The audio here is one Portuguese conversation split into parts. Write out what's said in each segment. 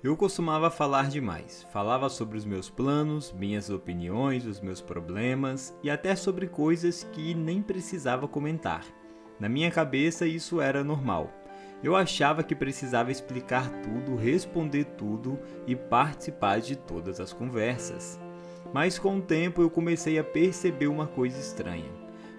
Eu costumava falar demais. Falava sobre os meus planos, minhas opiniões, os meus problemas e até sobre coisas que nem precisava comentar. Na minha cabeça isso era normal. Eu achava que precisava explicar tudo, responder tudo e participar de todas as conversas. Mas com o tempo eu comecei a perceber uma coisa estranha.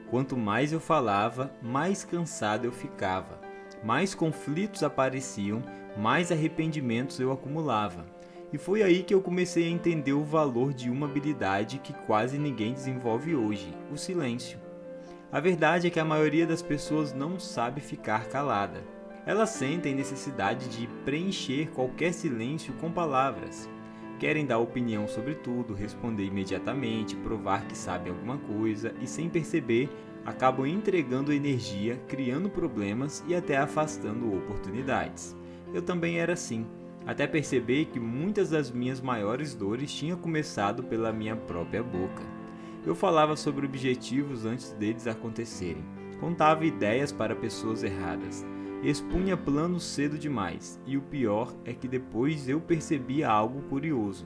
Quanto mais eu falava, mais cansado eu ficava. Mais conflitos apareciam, mais arrependimentos eu acumulava. E foi aí que eu comecei a entender o valor de uma habilidade que quase ninguém desenvolve hoje: o silêncio. A verdade é que a maioria das pessoas não sabe ficar calada. Elas sentem necessidade de preencher qualquer silêncio com palavras. Querem dar opinião sobre tudo, responder imediatamente, provar que sabem alguma coisa e, sem perceber, acabam entregando energia, criando problemas e até afastando oportunidades. Eu também era assim, até perceber que muitas das minhas maiores dores tinham começado pela minha própria boca. Eu falava sobre objetivos antes deles acontecerem, contava ideias para pessoas erradas, expunha planos cedo demais, e o pior é que depois eu percebia algo curioso.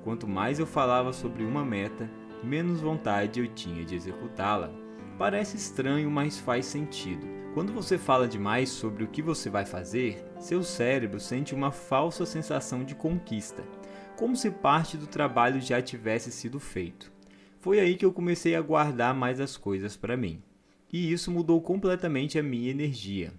Quanto mais eu falava sobre uma meta, menos vontade eu tinha de executá-la. Parece estranho, mas faz sentido. Quando você fala demais sobre o que você vai fazer, seu cérebro sente uma falsa sensação de conquista, como se parte do trabalho já tivesse sido feito. Foi aí que eu comecei a guardar mais as coisas para mim. E isso mudou completamente a minha energia.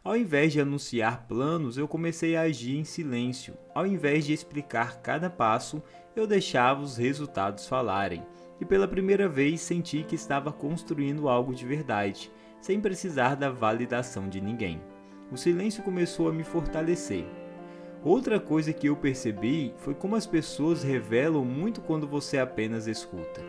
Ao invés de anunciar planos, eu comecei a agir em silêncio. Ao invés de explicar cada passo, eu deixava os resultados falarem. E pela primeira vez senti que estava construindo algo de verdade, sem precisar da validação de ninguém. O silêncio começou a me fortalecer. Outra coisa que eu percebi foi como as pessoas revelam muito quando você apenas escuta.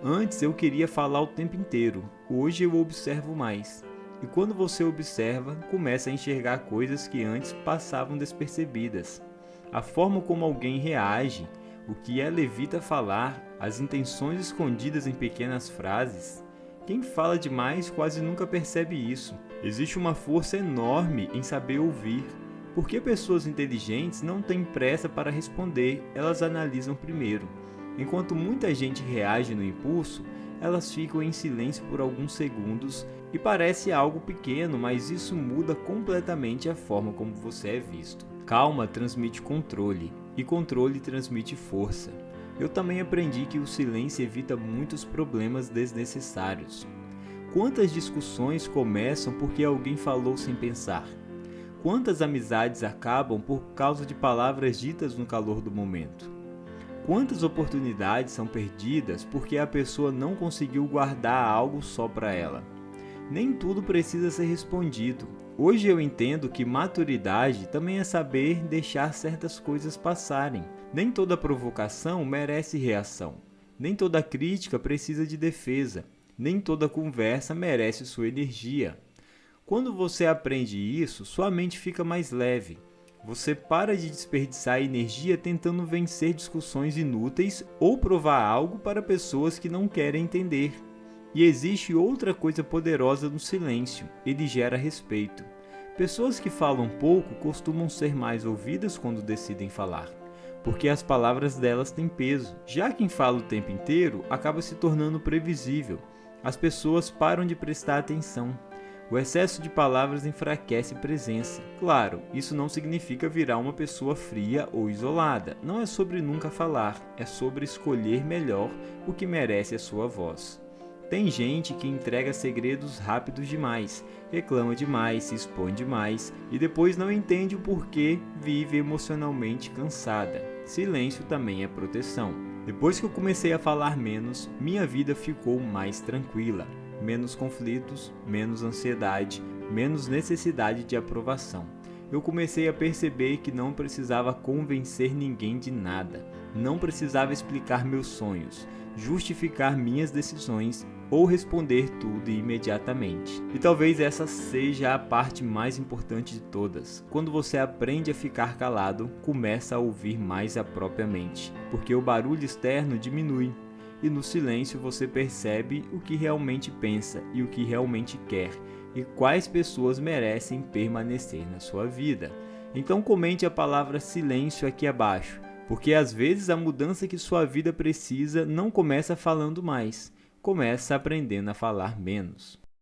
Antes eu queria falar o tempo inteiro, hoje eu observo mais. E quando você observa, começa a enxergar coisas que antes passavam despercebidas. A forma como alguém reage, o que ela evita falar, as intenções escondidas em pequenas frases. Quem fala demais quase nunca percebe isso. Existe uma força enorme em saber ouvir. Porque pessoas inteligentes não têm pressa para responder, elas analisam primeiro. Enquanto muita gente reage no impulso, elas ficam em silêncio por alguns segundos e parece algo pequeno, mas isso muda completamente a forma como você é visto. Calma transmite controle e controle transmite força. Eu também aprendi que o silêncio evita muitos problemas desnecessários. Quantas discussões começam porque alguém falou sem pensar? Quantas amizades acabam por causa de palavras ditas no calor do momento? Quantas oportunidades são perdidas porque a pessoa não conseguiu guardar algo só para ela? Nem tudo precisa ser respondido. Hoje eu entendo que maturidade também é saber deixar certas coisas passarem. Nem toda provocação merece reação. Nem toda crítica precisa de defesa. Nem toda conversa merece sua energia. Quando você aprende isso, sua mente fica mais leve. Você para de desperdiçar energia tentando vencer discussões inúteis ou provar algo para pessoas que não querem entender. E existe outra coisa poderosa no silêncio: ele gera respeito. Pessoas que falam pouco costumam ser mais ouvidas quando decidem falar, porque as palavras delas têm peso. Já quem fala o tempo inteiro acaba se tornando previsível. As pessoas param de prestar atenção. O excesso de palavras enfraquece presença. Claro, isso não significa virar uma pessoa fria ou isolada. Não é sobre nunca falar, é sobre escolher melhor o que merece a sua voz. Tem gente que entrega segredos rápidos demais, reclama demais, se expõe demais e depois não entende o porquê vive emocionalmente cansada. Silêncio também é proteção. Depois que eu comecei a falar menos, minha vida ficou mais tranquila. Menos conflitos, menos ansiedade, menos necessidade de aprovação. Eu comecei a perceber que não precisava convencer ninguém de nada. Não precisava explicar meus sonhos, justificar minhas decisões ou responder tudo imediatamente. E talvez essa seja a parte mais importante de todas. Quando você aprende a ficar calado, começa a ouvir mais a própria mente, porque o barulho externo diminui. E no silêncio você percebe o que realmente pensa e o que realmente quer, e quais pessoas merecem permanecer na sua vida. Então comente a palavra silêncio aqui abaixo, porque às vezes a mudança que sua vida precisa não começa falando mais, começa aprendendo a falar menos.